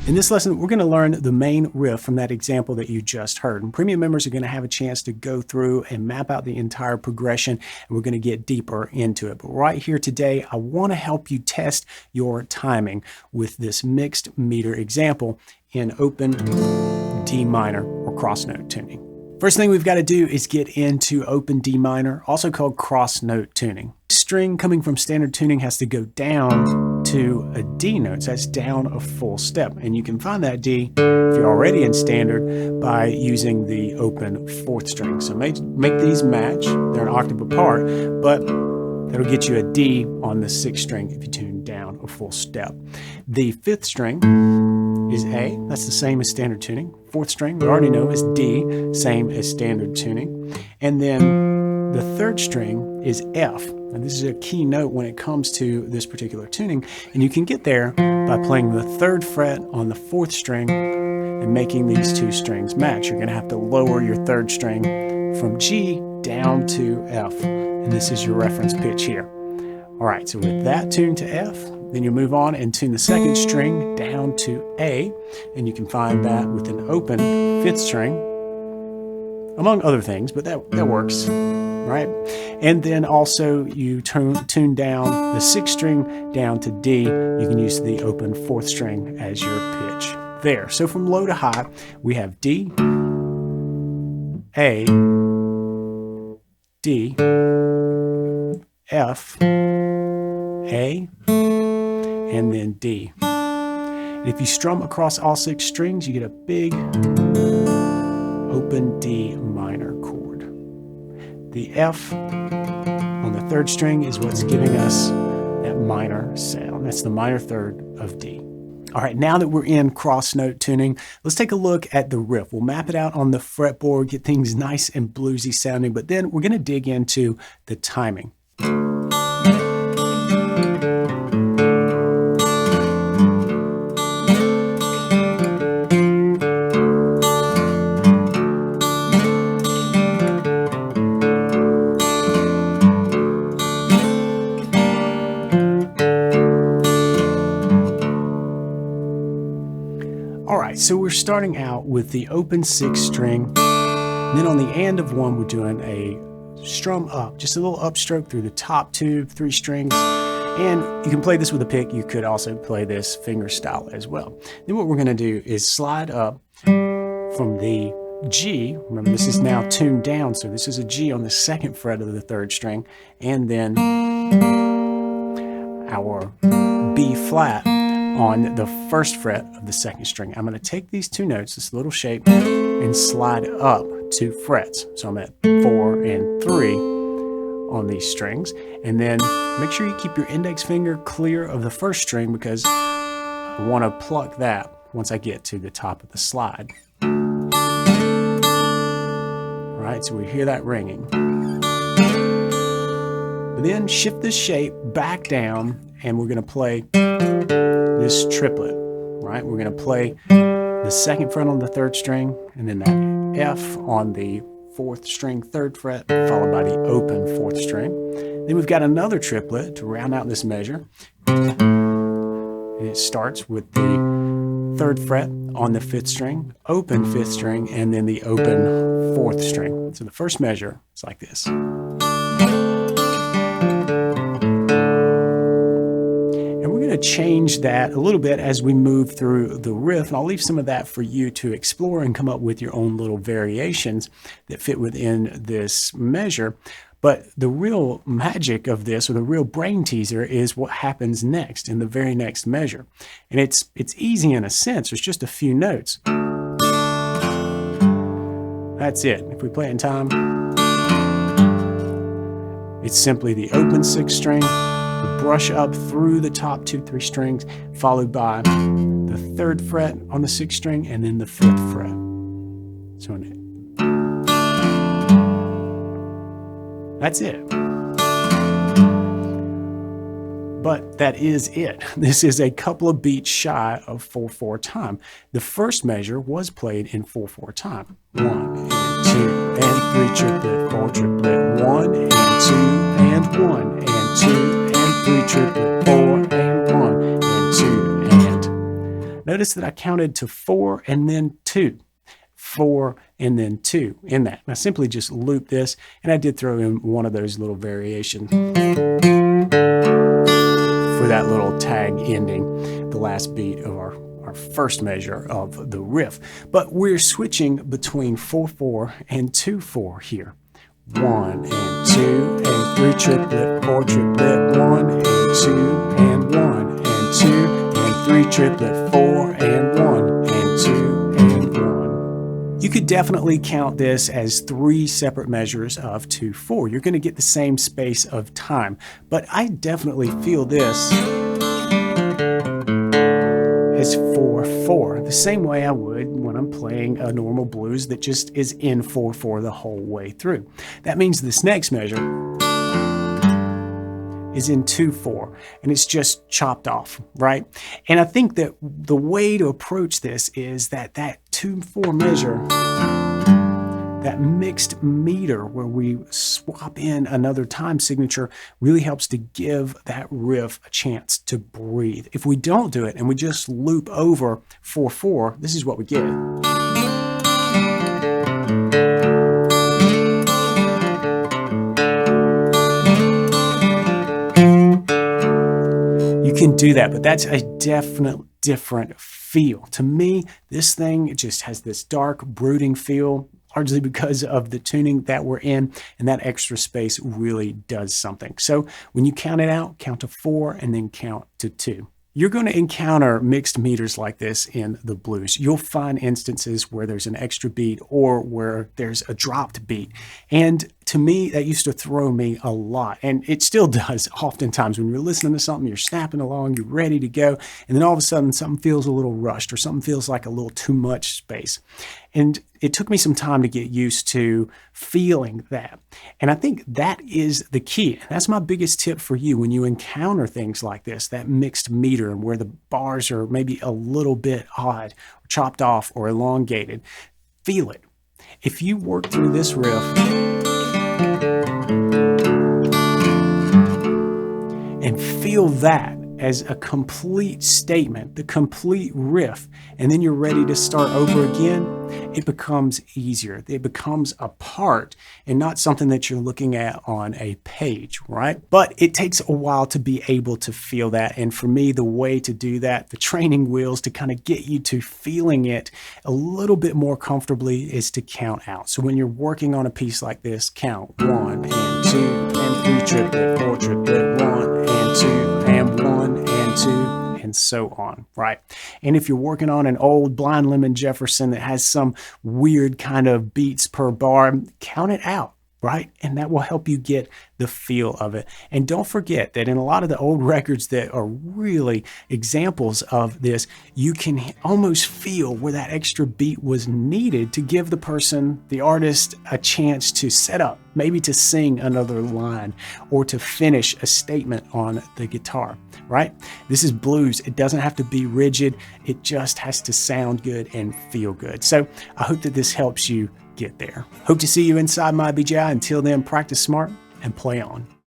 In this lesson, we're going to learn the main riff from that example that you just heard. And premium members are going to have a chance to go through and map out the entire progression, and we're going to get deeper into it. But right here today, I want to help you test your timing with this mixed meter example in open D minor or cross note tuning. First thing we've got to do is get into open D minor, also called cross note tuning. String coming from standard tuning has to go down to a D note, so that's down a full step. And you can find that D, if you're already in standard, by using the open fourth string. So make these match. They're an octave apart, but that'll get you a D on the sixth string if you tune down a full step. The fifth string is A, that's the same as standard tuning. Fourth string, we already know, is D, same as standard tuning. And then the third string is F. And this is a key note when it comes to this particular tuning. And you can get there by playing the third fret on the fourth string and making these two strings match. You're going to have to lower your third string from G down to F. And this is your reference pitch here. All right, so with that tuned to F, then you move on and tune the second string down to A, and you can find that with an open fifth string, among other things, but that works, right? And then also you tune down the sixth string down to D. You can use the open fourth string as your pitch there. So from low to high, we have D, A, D, F, A, and then D. And if you strum across all six strings, you get a big open D minor chord. The F on the third string is what's giving us that minor sound. That's the minor third of D. All right, now that we're in cross note tuning, let's take a look at the riff. We'll map it out on the fretboard, get things nice and bluesy sounding, but then we're going to dig into the timing. So we're starting out with the open sixth string, and then on the end of one we're doing a strum up, just a little upstroke through the top three strings, and you can play this with a pick. You could also play this fingerstyle as well. Then what we're going to do is slide up from the G. Remember, this is now tuned down, so this is a G on the second fret of the third string, and then our B flat on the first fret of the second string. I'm going to take these two notes, this little shape, and slide up 2 frets. So I'm at 4 and 3 on these strings. And then make sure you keep your index finger clear of the first string, because I want to pluck that once I get to the top of the slide. All right, so we hear that ringing. But then shift this shape back down, and we're going to play this triplet, right? We're going to play the second fret on the third string, and then that F on the fourth string, third fret, followed by the open fourth string. Then we've got another triplet to round out this measure. And it starts with the third fret on the fifth string, open fifth string, and then the open fourth string. So the first measure is like this. Change that a little bit as we move through the riff, and I'll leave some of that for you to explore and come up with your own little variations that fit within this measure. But the real magic of this, or the real brain teaser, is what happens next in the very next measure. And it's easy in a sense. There's just a few notes. That's it. If we play it in time, it's simply the open sixth string, brush up through the top 2-3 strings, followed by the third fret on the sixth string, and then the fifth fret. So that's it. But that is it. This is a couple of beats shy of 4/4 time. The first measure was played in 4/4 time. 1 and 2 and 3 triplet, 4 triplet, 1 and 2 and 1 and 2 and 3 triplet, 4 and 1 and 2 and Notice that I counted to 4 and then 2. 4 and then 2 in that. I simply just loop this, and I did throw in one of those little variations for that little tag ending, the last beat of our first measure of the riff. But we're switching between 4/4 and 2/4 here. 1 and 2 and 3 triplet, 4 triplet, 1 and 2 and 1 and 2 and 3 triplet, 4 and 1 and 2 and 1. You could definitely count this as 3 separate measures of 2/4. You're going to get the same space of time, but I definitely feel this as 4/4, the same way I would when I'm playing a normal blues that just is in 4/4 the whole way through. That means this next measure is in 2/4, and it's just chopped off, right? And I think that the way to approach this is that 2/4 measure, that mixed meter where we swap in another time signature, really helps to give that riff a chance to breathe. If we don't do it and we just loop over 4/4, this is what we get. You can do that, but that's a definite different feel. To me, this thing just has this dark, brooding feel, largely because of the tuning that we're in, and that extra space really does something. So when you count it out, count to 4 and then count to 2. You're going to encounter mixed meters like this in the blues. You'll find instances where there's an extra beat or where there's a dropped beat. And to me, that used to throw me a lot. And it still does oftentimes when you're listening to something, you're snapping along, you're ready to go, and then all of a sudden something feels a little rushed or something feels like a little too much space. And it took me some time to get used to feeling that. And I think that is the key. That's my biggest tip for you when you encounter things like this, that mixed meter and where the bars are maybe a little bit odd, or chopped off or elongated. Feel it. If you work through this riff and feel that as a complete statement, the complete riff, and then you're ready to start over again, it becomes easier. It becomes a part and not something that you're looking at on a page, right? But it takes a while to be able to feel that. And for me, the way to do that, the training wheels to kind of get you to feeling it a little bit more comfortably, is to count out. So when you're working on a piece like this, count 1 and 2 and 3 triplet, 4 triplet, 1 and 2 and 1 and 2, and so on, right? And if you're working on an old Blind Lemon Jefferson that has some weird kind of beats per bar, count it out, right? And that will help you get the feel of it. And don't forget that in a lot of the old records that are really examples of this, you can almost feel where that extra beat was needed to give the person, the artist, a chance to set up, maybe to sing another line or to finish a statement on the guitar, right? This is blues. It doesn't have to be rigid. It just has to sound good and feel good. So I hope that this helps you get there. Hope to see you inside my BJI. Until then, practice smart and play on.